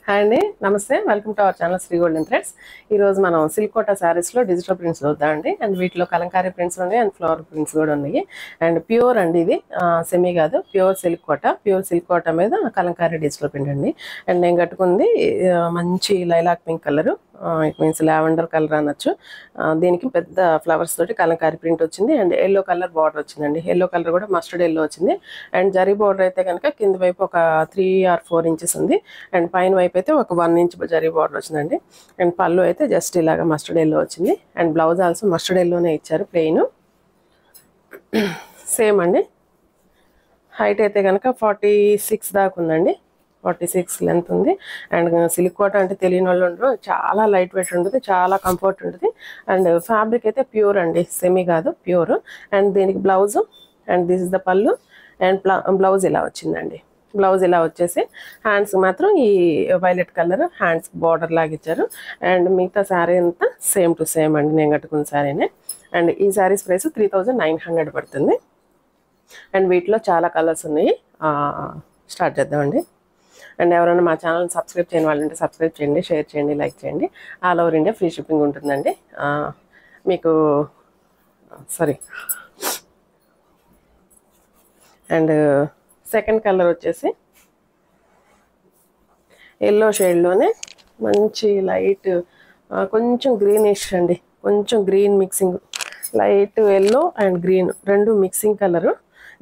Hi అండి, నమస్తే. Welcome to our channel Sri golden threads. ఈరోజు మనం సిల్క్ కోటా శారీస్లో డిజిటల్ ప్రింట్స్ చూద్దామండి. అండ్ వీటిలో కలంకారీ ప్రింట్స్ ఉన్నాయి అండ్ ఫ్లవర్ ప్రింట్స్ కూడా ఉన్నాయి. అండ్ ప్యూర్ అండి, ఇది సెమీ కాదు, ప్యూర్ సిల్క్ కోటా మీద కలంకారీ డిజిటల్ ప్రింట్ అండి. అండ్ నేను కట్టుకుంది మంచి lilac pink colour, it means lavender colour అనొచ్చు. దీనికి పెద్ద ఫ్లవర్స్ తోటి కలంకారీ ప్రింట్ వచ్చింది. అండ్ ఎల్లో కలర్ బార్డర్ వచ్చిందండి. ఎల్లో కలర్ కూడా మస్టర్డ్ ఎల్లో వచ్చింది. అండ్ జరీ బార్డర్ అయితే కనుక కింద వైపు ఒక 3 or 4 ఇంచెస్ ఉంది. అండ్ పైన వైపు అయితే ఒక 1 inch జరీ బార్డర్ వచ్చిందండి. అండ్ పళ్ళు అయితే జస్ట్ ఇలాగ మస్టర్డ్ ఎల్లో వచ్చింది. అండ్ బ్లౌజ్ ఆల్సో మస్టర్డ్ ఎల్లోనే ఇచ్చారు, ప్లెయిన్ సేమ్ అండి. హైట్ అయితే కనుక 46 దాకా ఉందండి, 46 లెంత్ ఉంది. అండ్ సిల్క్ కోటా అంటే తెలియని వాళ్ళు ఉండరు, చాలా లైట్ వెయిట్ ఉంటుంది, చాలా కంఫర్ట్ ఉంటుంది. అండ్ ఫ్యాబ్రిక్ అయితే ప్యూర్ అండి, సెమీ కాదు, ప్యూర్. అండ్ దీనికి blouse, and this is the పళ్ళు. అండ్ బ్లౌజ్ ఇలా వచ్చిందండి. బ్లౌజ్ ఇలా వచ్చేసి హ్యాండ్స్ మాత్రం ఈ వైలెట్ కలర్ హ్యాండ్స్ బార్డర్ లాగా ఇచ్చారు. అండ్ మిగతా శారీ అంతా సేమ్ టు సేమ్ అండి, నేను కట్టుకున్న శారీనే. అండ్ ఈ శారీస్ ప్రైస్ 3900 పడుతుంది. అండ్ వీటిలో చాలా కలర్స్ ఉన్నాయి. స్టార్ట్ చేద్దామండి. అండ్ ఎవరైనా మా ఛానల్ సబ్స్క్రైబ్ చేయని వాళ్ళంటే సబ్స్క్రైబ్ చేయండి, షేర్ చేయండి, లైక్ చేయండి. All over India free shipping ఉంటుందండి. మీకు సారీ. అండ్ సెకండ్ కలర్ వచ్చేసి ఎల్లో షేడ్లోనే మంచి లైట్ కొంచెం గ్రీనిష్ అండి, కొంచెం green mixing, light yellow and green రెండు మిక్సింగ్ కలరు.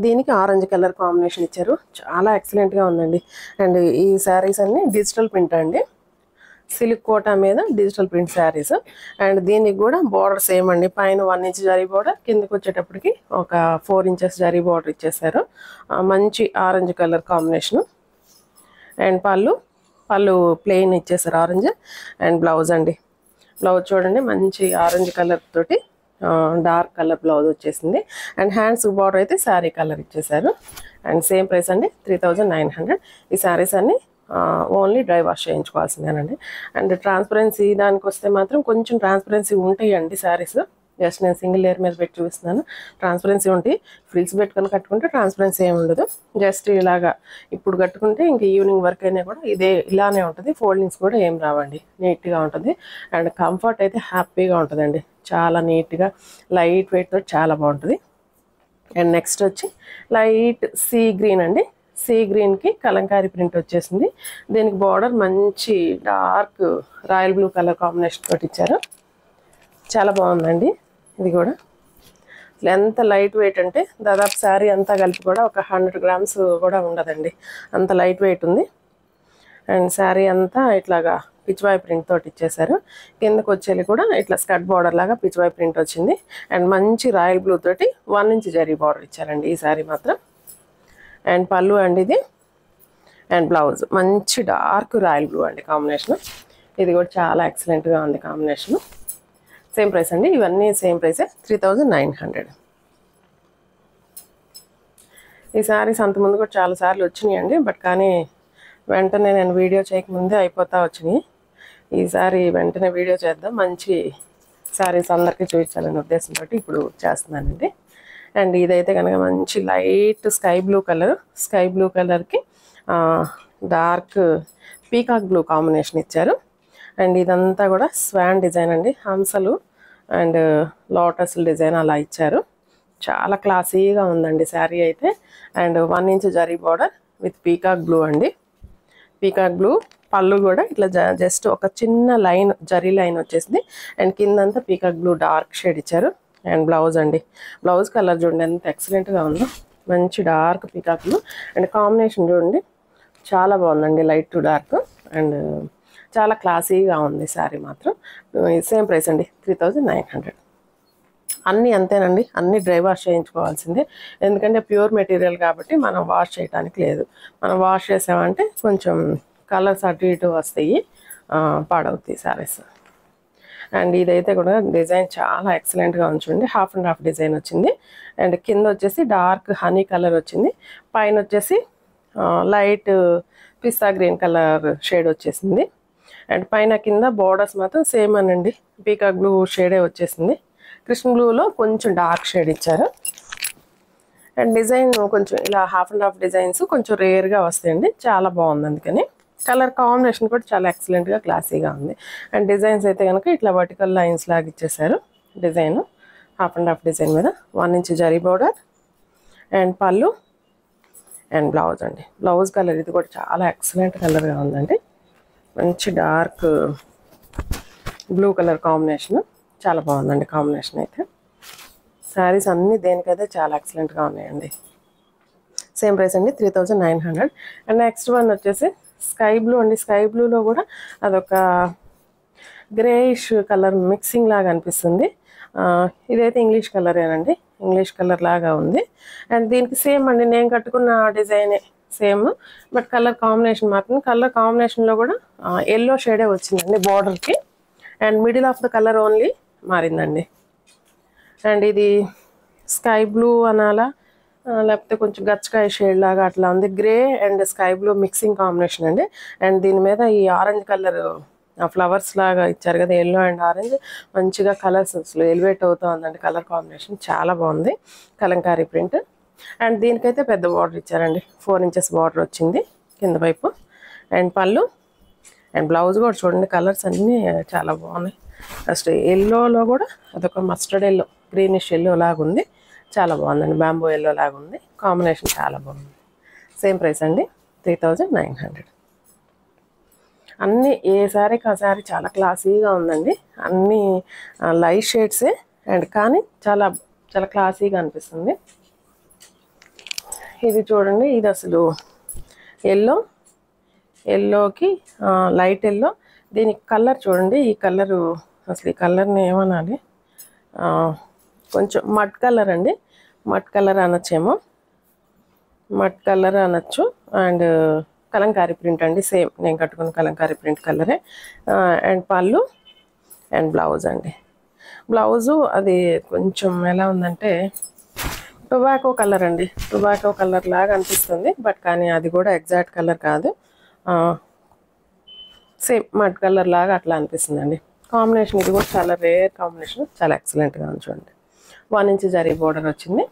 దీనికి ఆరెంజ్ కలర్ కాంబినేషన్ ఇచ్చారు, చాలా ఎక్సలెంట్గా ఉందండి. అండ్ ఈ శారీస్ అన్నీ డిజిటల్ ప్రింట్ అండి, సిల్క్ కోటా మీద డిజిటల్ ప్రింట్ శారీస్. అండ్ దీనికి కూడా బార్డర్ సేమ్ అండి, పైన 1 inch జరీ బార్డర్, కిందకి వచ్చేటప్పటికి ఒక 4 inches జరీ బార్డర్ ఇచ్చేసారు. మంచి ఆరెంజ్ కలర్ కాంబినేషను. అండ్ పళ్ళు ప్లెయిన్ ఇచ్చేసారు ఆరెంజ్. అండ్ బ్లౌజ్ అండి, బ్లౌజ్ చూడండి మంచి ఆరెంజ్ కలర్ తోటి డార్క్ కలర్ బ్లౌజ్ వచ్చేసింది. అండ్ హ్యాండ్స్ బార్డర్ అయితే శారీ కలర్ ఇచ్చేసారు. అండ్ సేమ్ ప్రైస్ అండి, 3900. ఈ శారీస్ అన్ని ఓన్లీ డ్రై వాష్ చేయించుకోవాల్సిందేనండి. అండ్ ట్రాన్స్పరెన్సీ దానికి వస్తే మాత్రం కొంచెం ట్రాన్స్పరెన్సీ ఉంటాయండి శారీస్. జస్ట్ నేను సింగిల్ లేయర్ మీద పెట్టి చూపిస్తున్నాను, ట్రాన్స్పరెన్సీ ఉంటాయి. ఫ్రిల్స్ పెట్టుకొని కట్టుకుంటే ట్రాన్స్పరెన్సీ ఏమి ఉండదు. జస్ట్ ఇలాగా ఇప్పుడు కట్టుకుంటే ఇంక ఈవినింగ్ వరకు అయినా కూడా ఇలానే ఉంటుంది. ఫోల్డింగ్స్ కూడా ఏం రావండి, నీట్గా ఉంటుంది. అండ్ కంఫర్ట్ అయితే హ్యాపీగా ఉంటుందండి, చాలా నీట్గా లైట్ వెయిట్తో చాలా బాగుంటుంది. అండ్ నెక్స్ట్ వచ్చి లైట్ సీ గ్రీన్ అండి. సీ గ్రీన్కి కలంకారీ ప్రింట్ వచ్చేసింది. దీనికి బార్డర్ మంచి dark royal blue colour combination తోటి ఇచ్చారు, చాలా బాగుందండి. ఇది కూడా ఎంత లైట్ వెయిట్ అంటే దాదాపు శారీ అంతా కలిపి కూడా ఒక 100 grams కూడా ఉండదండి, అంత లైట్ వెయిట్ ఉంది. అండ్ శారీ అంతా ఇట్లాగా పిచ్వాయ్ ప్రింట్ తోటి ఇచ్చేసారు. కిందకు వచ్చేది కూడా ఇట్లా స్కర్ట్ బార్డర్ లాగా పిచ్వాయ్ ప్రింట్ వచ్చింది. అండ్ మంచి రాయల్ బ్లూ తోటి 1 inch జరీ బార్డర్ ఇచ్చారండి ఈ శారీ మాత్రం. అండ్ పళ్ళు అండి ఇది. అండ్ బ్లౌజ్ మంచి డార్క్ రాయల్ బ్లూ అండి కాంబినేషను. ఇది కూడా చాలా ఎక్సలెంట్గా ఉంది కాంబినేషను. సేమ్ ప్రైస్ అండి, ఇవన్నీ సేమ్ ప్రైసే, 3900. ఈ శారీస్ అంతకుముందు కూడా చాలా సార్లు వచ్చినాయండి, బట్ కానీ వెంటనే నేను వీడియో చేయకముందే అయిపోతా వచ్చినాయి. ఈసారి వెంటనే వీడియో చేద్దాం, మంచి శారీస్ అందరికీ చూపించాలనే ఉద్దేశంతో ఇప్పుడు చేస్తున్నానండి. అండ్ ఇదైతే కనుక మంచి లైట్ స్కై బ్లూ కలర్కి డార్క్ పీకాక్ బ్లూ కాంబినేషన్ ఇచ్చారు. అండ్ ఇదంతా కూడా స్వాన్ డిజైన్ అండి, హంసలు అండ్ లోటస్ డిజైన్ అలా ఇచ్చారు. చాలా క్లాసీగా ఉందండి శారీ అయితే. And 1 inch zari border with peacock blue అండి, పీకాక్ బ్లూ. పళ్ళు కూడా ఇట్లా జస్ట్ ఒక చిన్న లైన్ జరీ లైన్ వచ్చేసింది. అండ్ కిందంతా పీకాక్ బ్లూ డార్క్ షేడ్ ఇచ్చారు. అండ్ బ్లౌజ్ అండి, బ్లౌజ్ కలర్ చూడండి ఎంత ఎక్సలెంట్గా ఉందో, మంచి dark peacock blue. And combination చూడండి చాలా బాగుందండి, లైట్ టు డార్క్. అండ్ చాలా క్లాసీగా ఉంది శారీ మాత్రం. సేమ్ ప్రైస్ అండి, 3900. అన్నీ అంతేనండి, అన్నీ డ్రై వాష్ చేయించుకోవాల్సిందే. ఎందుకంటే ప్యూర్ మెటీరియల్ కాబట్టి మనం వాష్ చేయడానికి లేదు. మనం వాష్ చేసామంటే కొంచెం కలర్స్ అటు ఇటు వస్తాయి, పాడవుతాయి శారీస్. అండ్ ఇదైతే కూడా డిజైన్ చాలా ఎక్సలెంట్గా ఉంచండి, హాఫ్ అండ్ హాఫ్ డిజైన్ వచ్చింది. అండ్ కింద వచ్చేసి డార్క్ హనీ కలర్ వచ్చింది, పైన వచ్చేసి లైట్ పిస్తా గ్రీన్ కలర్ షేడ్ వచ్చేసింది. అండ్ పైన కింద బోర్డర్స్ మాత్రం సేమ్ అనండి, పీకాక్ బ్లూ షేడే వచ్చేసింది. కృష్ణ బ్లూలో కొంచెం డార్క్ షేడ్ ఇచ్చారు. అండ్ డిజైన్ కొంచెం ఇలా హాఫ్ అండ్ హాఫ్ డిజైన్స్ కొంచెం రేర్గా వస్తాయండి, చాలా బాగుంది అందుకని. కలర్ కాంబినేషన్ కూడా చాలా ఎక్సలెంట్గా క్లాసీగా ఉంది. అండ్ డిజైన్స్ అయితే కనుక ఇట్లా వర్టికల్ లైన్స్ లాగా ఇచ్చేసారు. Design half and half design మీద 1 ఇంచ్ జరీ బోర్డర్ అండ్ పళ్ళు అండ్ బ్లౌజ్ అండి. బ్లౌజ్ కలర్ ఇది కూడా చాలా ఎక్సలెంట్ కలర్గా ఉందండి. మంచి డార్క్ బ్లూ కలర్ కాంబినేషన్ చాలా బాగుందండి. కాంబినేషన్ అయితే శారీస్ అన్నీ దేనికైతే చాలా ఎక్సలెంట్గా ఉన్నాయండి. సేమ్ ప్రైస్ అండి 3900. అండ్ నెక్స్ట్ వన్ వచ్చేసి స్కై బ్లూ అండి. స్కై బ్లూలో కూడా అదొక గ్రేయిష్ కలర్ మిక్సింగ్ లాగా అనిపిస్తుంది. ఇదైతే ఇంగ్లీష్ కలరేనండి. ఇంగ్లీష్ కలర్ లాగా ఉంది. అండ్ దీనికి సేమ్ అండి నేను కట్టుకున్న డిజైనే సేమ్, బట్ కలర్ కాంబినేషన్ మాత్రం కలర్ కాంబినేషన్లో కూడా ఎల్లో షేడే వచ్చిందండి బార్డర్కి. And middle of the colour only మారిందండి. అండ్ ఇది స్కై బ్లూ అనాలా లేకపోతే కొంచెం గచ్చకాయ షేడ్ లాగా అట్లా ఉంది. Grey and sky blue mixing combination అండి. అండ్ దీని మీద ఈ ఆరెంజ్ కలర్ ఫ్లవర్స్ లాగా ఇచ్చారు కదా, ఎల్లో అండ్ ఆరెంజ్ మంచిగా కలర్స్ అసలు ఎలివేట్ అవుతూ ఉందండి. కలర్ కాంబినేషన్ చాలా బాగుంది. కలంకారీ ప్రింట్. అండ్ దీనికైతే పెద్ద బార్డర్ ఇచ్చారండి. 4 ఇంచెస్ బార్డర్ వచ్చింది కింద వైపు. అండ్ పళ్ళు అండ్ బ్లౌజ్ కూడా చూడండి, కలర్స్ అన్నీ చాలా బాగున్నాయి. ఫస్ట్ ఎల్లోలో కూడా అదొక మస్టర్డ్ ఎల్లో, గ్రీనిష్ ఎల్లో లాగా ఉంది. చాలా బాగుందండి. బ్యాంబో ఎల్లో లాగా ఉంది. కాంబినేషన్ చాలా బాగుంది. సేమ్ ప్రైస్ అండి 3900. అన్నీ ఏ శారీకి ఆ శారీ చాలా క్లాసీగా ఉందండి. అన్నీ లైట్ షేడ్సే అండ్ కానీ చాలా చాలా క్లాసీగా అనిపిస్తుంది. ఇది చూడండి, ఇది అసలు ఎల్లోకి లైట్ ఎల్లో. దీనికి కలర్ చూడండి, ఈ కలరు అసలు ఈ కలర్ని ఏమనాలి, కొంచెం మడ్ కలర్ అండి. మడ్ కలర్ అనొచ్చేమో, మడ్ కలర్ అనొచ్చు. అండ్ కలంకారీ ప్రింట్ అండి. సేమ్ నేను కట్టుకున్న కలంకారీ ప్రింట్ కలరే. అండ్ పళ్ళు అండ్ బ్లౌజ్ అండి. బ్లౌజు అది కొంచెం ఎలా ఉందంటే టొబాకో కలర్ అండి. టొబాకో కలర్ లాగా అనిపిస్తుంది, బట్ కానీ అది కూడా ఎగ్జాక్ట్ కలర్ కాదు. సేమ్ మడ్ కలర్ లాగా అట్లా అనిపిస్తుందండి. కాంబినేషన్ ఇది కూడా చాలా రేర్ కాంబినేషన్, చాలా ఎక్సలెంట్గా ఉంది చూడండి. 1 ఇంచ్ జరీ బోర్డర్ వచ్చింది.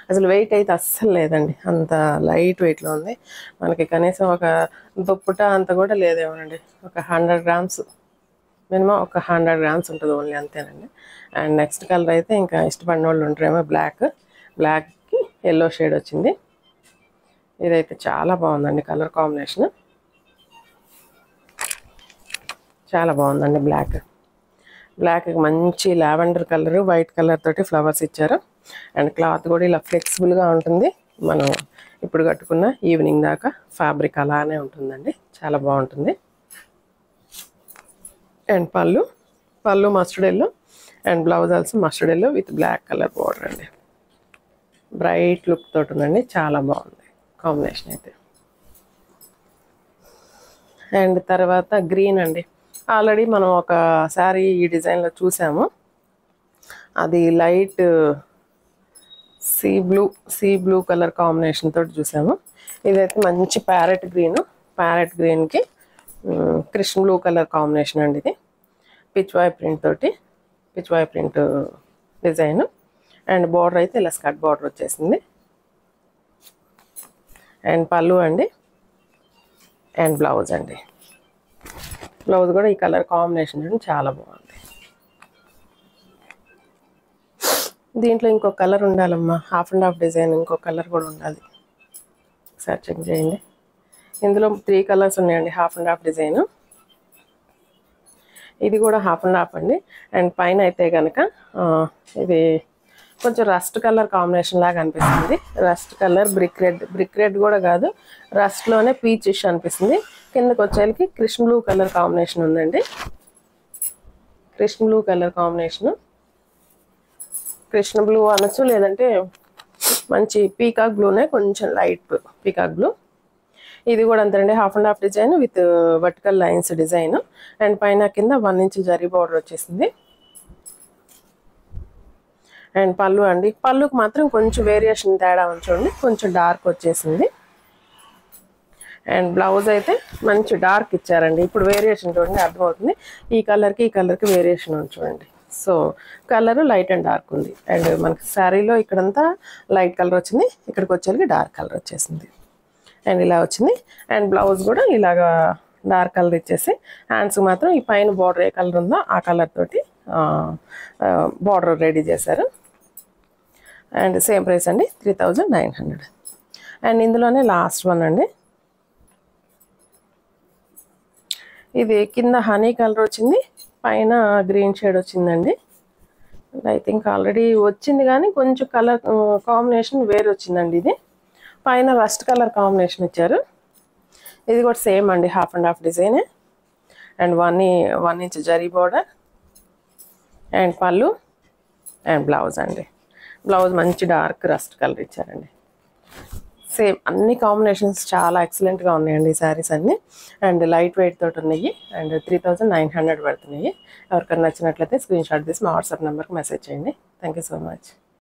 అసలు వెయిట్ అయితే అస్సలు లేదండి, అంత లైట్ వెయిట్లో ఉంది. మనకి కనీసం ఒక దుప్పట అంత కూడా లేదేమోనండి. ఒక 100 గ్రామ్స్ మినిమం, ఒక 100 గ్రామ్స్ ఉంటుంది ఓన్లీ, అంతేనండి. అండ్ నెక్స్ట్ కలర్ అయితే ఇంకా ఇష్టపడిన వాళ్ళు ఉంటారేమో, బ్లాక్కి ఎల్లో షేడ్ వచ్చింది. ఇదైతే చాలా బాగుందండి కలర్ కాంబినేషన్, చాలా బాగుందండి. బ్లాక్కి మంచి లావెండర్ కలర్, వైట్ కలర్ తోటి ఫ్లవర్స్ ఇచ్చారు. అండ్ క్లాత్ కూడా ఇలా ఫ్లెక్సిబుల్గా ఉంటుంది. మనం ఇప్పుడు కట్టుకున్న ఈవినింగ్ దాకా ఫ్యాబ్రిక్ అలానే ఉంటుందండి, చాలా బాగుంటుంది. అండ్ పళ్ళు mustard yellow and blouse also mustard yellow with black colour border అండి. బ్రైట్ లుక్ తోటి ఉందండి, చాలా బాగుంది కాంబినేషన్ అయితే. అండ్ తర్వాత గ్రీన్ అండి. ఆల్రెడీ మనం ఒక శారీ ఈ డిజైన్లో చూసాము. అది light sea blue colour combination తోటి చూసాము. ఇదైతే మంచి ప్యారెట్ గ్రీన్కి కృష్ణ బ్లూ కలర్ కాంబినేషన్ అండి. ఇది Pichwai print design. And border అయితే ఇలా స్కర్ట్ బార్డర్ వచ్చేసింది. అండ్ పళ్ళు అండి అండ్ బ్లౌజ్ అండి. బ్లౌజ్ కూడా ఈ కలర్ కాంబినేషన్ చూడండి, చాలా బాగుంది. దీంట్లో ఇంకో కలర్ ఉండాలమ్మా, హాఫ్ అండ్ హాఫ్ డిజైన్ ఇంకో కలర్ కూడా ఉండాలి. ఒకసారి చెక్ చేయండి. ఇందులో 3 కలర్స్ ఉన్నాయండి హాఫ్ అండ్ హాఫ్ డిజైన్. ఇది కూడా హాఫ్ అండ్ హాఫ్ అండి. అండ్ పైన అయితే కనుక ఇది కొంచెం రస్ట్ కలర్ కాంబినేషన్ లాగా అనిపిస్తుంది. రస్ట్ కలర్, బ్రిక్ రెడ్ కూడా కాదు, రస్ట్లోనే పీచిష్ అనిపిస్తుంది. కిందకి వచ్చేకి కృష్ణ బ్లూ కలర్ కాంబినేషన్ ఉందండి. Krishna blue colour combination, Krishna blue అనొచ్చు, లేదంటే మంచి పీకాక్ బ్లూనే, కొంచెం లైట్ పీకాక్ బ్లూ. ఇది కూడా అంతేనండి, half and half design with vertical lines design. And పైన కింద 1 ఇంచ్ జరీ బార్డర్ వచ్చేసింది. అండ్ పళ్ళు అండి. పళ్ళుకి మాత్రం కొంచెం వేరియేషన్ తేడా ఉంచండి, కొంచెం డార్క్ వచ్చేసింది. అండ్ బ్లౌజ్ అయితే మంచి డార్క్ ఇచ్చారండి. ఇప్పుడు వేరియేషన్ చూడండి అర్థమవుతుంది. ఈ కలర్కి వేరియేషన్ చూడండి. So colour light and dark ఉంది. అండ్ మనకి శారీలో ఇక్కడంతా లైట్ కలర్ వచ్చింది, ఇక్కడికి వచ్చేసరికి డార్క్ కలర్ వచ్చేసింది. అండ్ ఇలా వచ్చింది. అండ్ బ్లౌజ్ కూడా ఇలాగా డార్క్ కలర్ ఇచ్చేసి హ్యాండ్స్కి మాత్రం ఈ పైన బార్డర్ ఏ కలర్ ఉందో ఆ కలర్ తోటి బార్డర్ రెడీ చేశారు. అండ్ సేమ్ ప్రైస్ అండి 3900. అండ్ ఇందులోనే లాస్ట్ వన్ అండి. ఇది కింద హనీ కలర్ వచ్చింది, పైన గ్రీన్ షేడ్ వచ్చిందండి. ఐ థింక్ ఆల్రెడీ వచ్చింది కానీ కొంచెం కలర్ కాంబినేషన్ వేరు వచ్చిందండి. ఇది పైన రస్ట్ కలర్ కాంబినేషన్ ఇచ్చారు. ఇది కూడా సేమ్ అండి, హాఫ్ అండ్ హాఫ్ డిజైనే. And 1 inch zari border and పళ్ళు అండ్ బ్లౌజ్ అండి. బ్లౌజ్ మంచి డార్క్ రస్ట్ కలర్ ఇచ్చారండి. సేమ్ అన్ని కాంబినేషన్స్ చాలా ఎక్సలెంట్గా ఉన్నాయండి ఈ శారీస్ అన్నీ. అండ్ లైట్ వెయిట్ తోటి ఉన్నాయి. అండ్ 3900 పడుతున్నాయి. ఎవరికైనా నచ్చినట్లయితే స్క్రీన్ షాట్ తీసి మా వాట్సాప్ నెంబర్కి మెసేజ్ చేయండి. Thank you so much.